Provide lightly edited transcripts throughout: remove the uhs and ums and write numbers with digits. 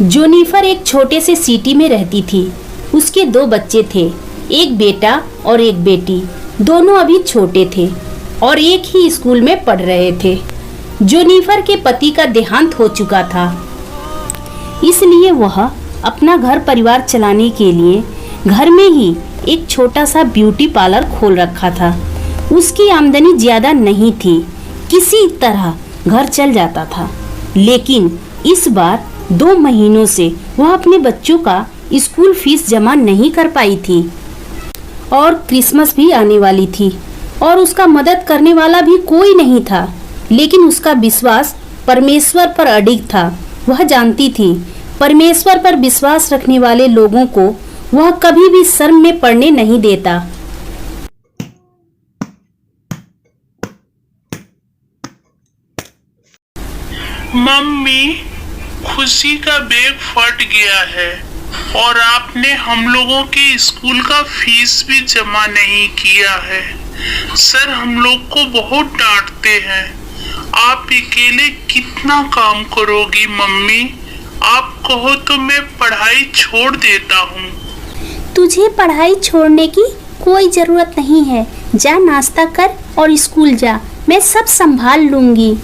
जोनिफर एक छोटे से सिटी में रहती थी। उसके 2 बच्चे थे, एक बेटा और एक बेटी। दोनों अभी छोटे थे और एक ही स्कूल में पढ़ रहे थे। जोनिफर के पति का देहांत हो चुका था, इसलिए वह अपना घर परिवार चलाने के लिए घर में ही एक छोटा सा ब्यूटी पार्लर खोल रखा था। उसकी आमदनी ज्यादा नहीं थी, किसी तरह घर चल जाता था। लेकिन इस बार 2 महीनों से वह अपने बच्चों का स्कूल फीस जमा नहीं कर पाई थी और क्रिसमस भी आने वाली थी और उसका मदद करने वाला भी कोई नहीं था। लेकिन उसका विश्वास परमेश्वर पर अडिग था। वह जानती थी परमेश्वर पर विश्वास रखने वाले लोगों को वह कभी भी शर्म में पड़ने नहीं देता। मम्मी, खुशी का बैग फट गया है और आपने हम लोगों के स्कूल का फीस भी जमा नहीं किया है। सर हम लोग को बहुत डांटते हैं। आप अकेले कितना काम करोगी मम्मी? आप कहो तो मैं पढ़ाई छोड़ देता हूँ। तुझे पढ़ाई छोड़ने की कोई जरूरत नहीं है। जा नाश्ता कर और स्कूल जा, मैं सब संभाल लूंगी।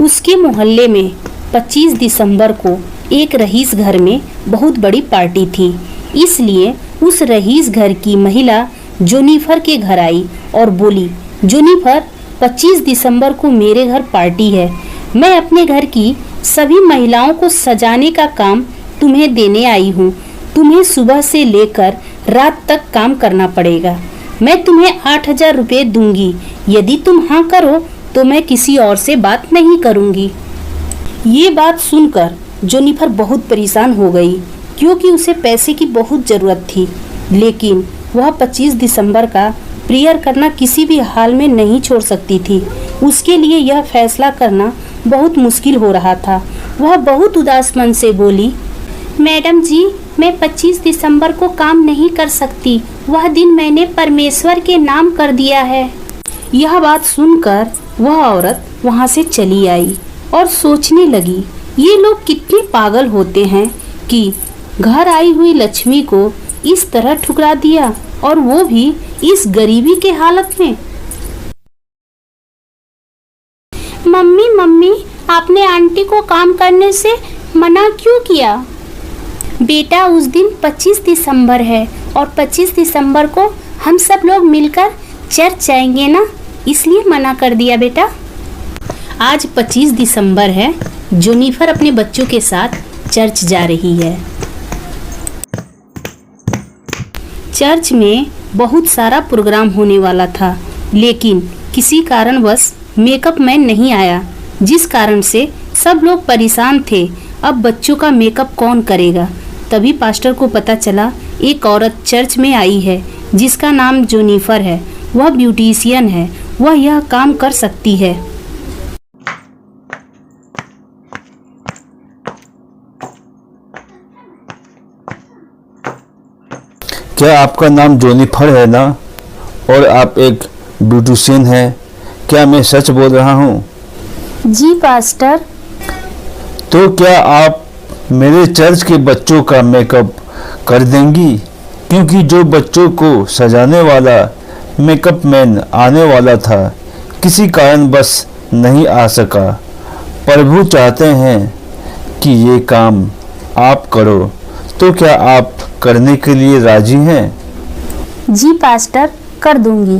उसके मोहल्ले में 25 दिसंबर को एक रईस घर में बहुत बड़ी पार्टी थी। इसलिए उस रईस घर की महिला जोनिफर के घर आई और बोली, जोनिफर, 25 दिसंबर को मेरे घर पार्टी है। मैं अपने घर की सभी महिलाओं को सजाने का काम तुम्हें देने आई हूँ। तुम्हें सुबह से लेकर रात तक काम करना पड़ेगा। मैं तुम्हें 8,000 रुपये दूंगी। यदि तुम हाँ करो तो मैं किसी और से बात नहीं करूंगी। ये बात सुनकर जोनिफर बहुत परेशान हो गई, क्योंकि उसे पैसे की बहुत जरूरत थी। लेकिन वह 25 दिसंबर का प्रेयर करना किसी भी हाल में नहीं छोड़ सकती थी। उसके लिए यह फैसला करना बहुत मुश्किल हो रहा था। वह बहुत उदास मन से बोली, मैडम जी, मैं 25 दिसंबर को काम नहीं कर सकती। वह दिन मैंने परमेश्वर के नाम कर दिया है। यह बात सुनकर वह औरत वहां से चली आई और सोचने लगी, ये लोग कितने पागल होते हैं कि घर आई हुई लक्ष्मी को इस तरह ठुकरा दिया, और वो भी इस गरीबी के हालत में। मम्मी मम्मी, आपने आंटी को काम करने से मना क्यों किया? बेटा, उस दिन 25 दिसंबर है और 25 दिसंबर को हम सब लोग मिलकर चर्च जाएंगे ना, इसलिए मना कर दिया बेटा। आज 25 दिसंबर है। जोनिफर अपने बच्चों के साथ चर्च जा रही है। चर्च में बहुत सारा प्रोग्राम होने वाला था, लेकिन किसी कारणवश मेकअप मैन नहीं आया, जिस कारण से सब लोग परेशान थे। अब बच्चों का मेकअप कौन करेगा? तभी पास्टर को पता चला एक औरत चर्च में आई है जिसका नाम जोनिफर है। वह ब्यूटीशियन है, वह यह काम कर सकती है। क्या आपका नाम जोनिफर है ना? और आप एक ब्यूटीशियन हैं? क्या मैं सच बोल रहा हूँ? जी पास्टर। तो क्या आप मेरे चर्च के बच्चों का मेकअप कर देंगी? क्योंकि जो बच्चों को सजाने वाला मेकअप मैन आने वाला था, किसी कारण बस नहीं आ सका। प्रभु चाहते हैं कि ये काम आप करो, तो क्या आप करने के लिए राजी हैं? जी पास्टर, कर दूंगी।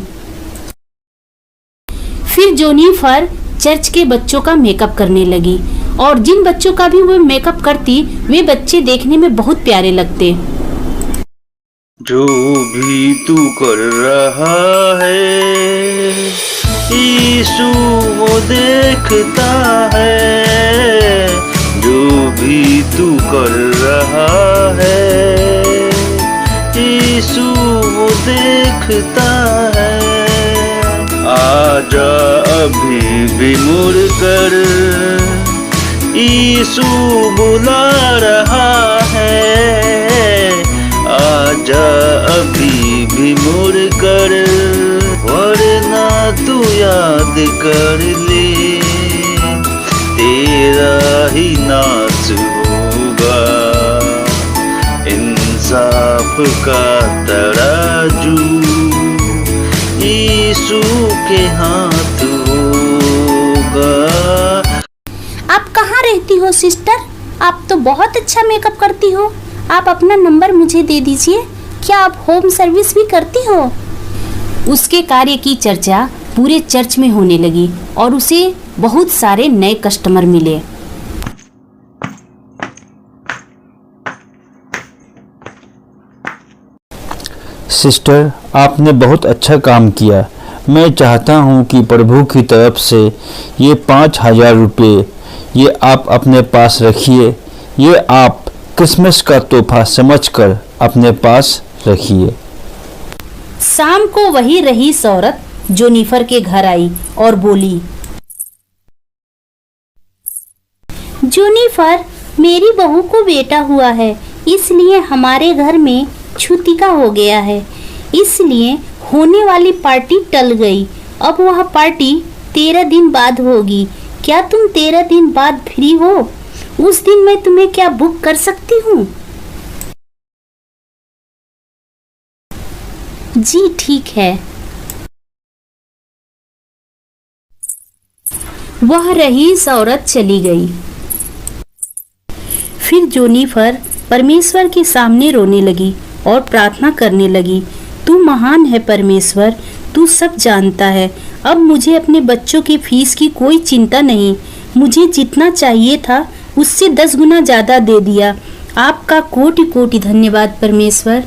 फिर जोनिफर चर्च के बच्चों का मेकअप करने लगी, और जिन बच्चों का भी वो मेकअप करती, वे बच्चे देखने में बहुत प्यारे लगते। जो भी तू कर रहा है, यीशु वो देखता है। जो भी तू कर रहा है, यीशु वो देखता है। आजा अभी भी मुड़कर, यीशु बुला रहा है, आजा अभी भी मुड़कर, वरना तू याद कर ले, तेरा ही नाच होगा, इंसाफ का तराजू यीशु के हाथ होगा। आप कहाँ रहती हो सिस्टर? आप तो बहुत अच्छा मेकअप करती हो। आप अपना नंबर मुझे दे दीजिए। क्या आप होम सर्विस भी करती हो? उसके कार्य की चर्चा पूरे चर्च में होने लगी और उसे बहुत सारे नए कस्टमर मिले। सिस्टर, आपने बहुत अच्छा काम किया। मैं चाहता हूँ कि प्रभु की तरफ से ये 5,000 रुपये ये आप अपने पास रखिए। ये आप क्रिसमस का तोहफा समझकर अपने पास रखिए। शाम को वही रईस औरत जोनिफर के घर आई और बोली, जोनिफर, मेरी बहू को बेटा हुआ है, इसलिए हमारे घर में छुतिका हो गया है, इसलिए होने वाली पार्टी टल गई। अब वह पार्टी 13 दिन बाद होगी। क्या तुम 13 दिन बाद फ्री हो? उस दिन मैं तुम्हें क्या बुक कर सकती हूँ? जी ठीक है। वह रईस औरत चली गई। फिर जोनिफर परमेश्वर के सामने रोने लगी और प्रार्थना करने लगी, तू महान है परमेश्वर, तू सब जानता है। अब मुझे अपने बच्चों की फीस की कोई चिंता नहीं। मुझे जितना चाहिए था उससे 10 गुना ज्यादा दे दिया। आपका कोटि कोटि धन्यवाद परमेश्वर।